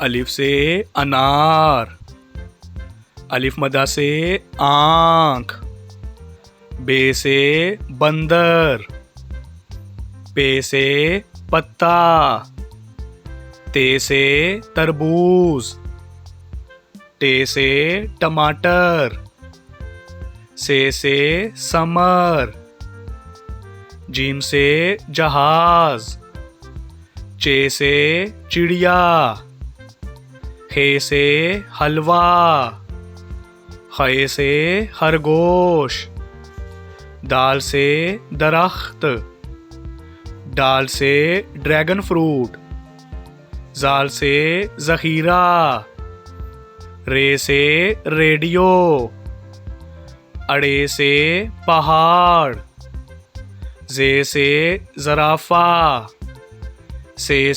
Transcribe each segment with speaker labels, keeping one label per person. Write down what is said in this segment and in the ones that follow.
Speaker 1: अलिफ से अनार, अलिफ मदा से आँख, बे से बंदर, पे से पत्ता, ते से तरबूज, टे से टमाटर, से समर, जीम से जहाज, चे से चिड़िया, हे से हलवा, खे से खरगोश, दाल से दरख्त, डाल से ड्रैगन फ्रूट, जाल से जखीरा, रे से रेडियो, अड़े से पहाड़, जे से जराफा, से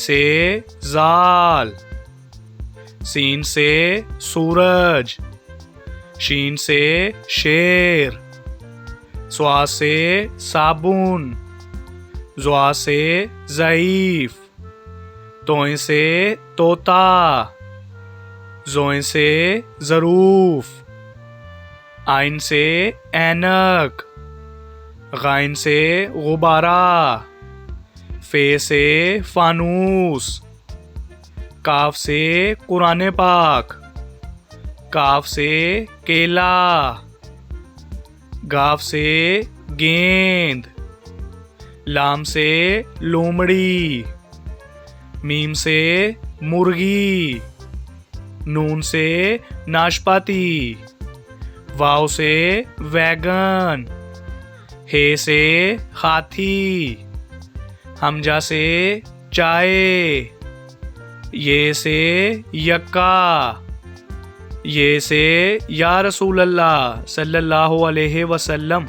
Speaker 1: जाल, सीन से सूरज, शीन से शेर, स्वा से साबुन, ज़्वा से ज़ईफ, तोय से तोता, ज़ोय से ज़रूफ, आइन से ऐनक, गाइन से गुब्बारा, फे से फानूस, काफ से कुरान पाक, काफ से केला, गाफ से गेंद, लाम से लोमड़ी, मीम से मुर्गी, नून से नाशपाती, वाव से वैगन, हे से हाथी, हमजा से चाय, ये से यक्का, ये से या रसूल अल्लाह सल्लल्लाहु अलैहि वसल्लम।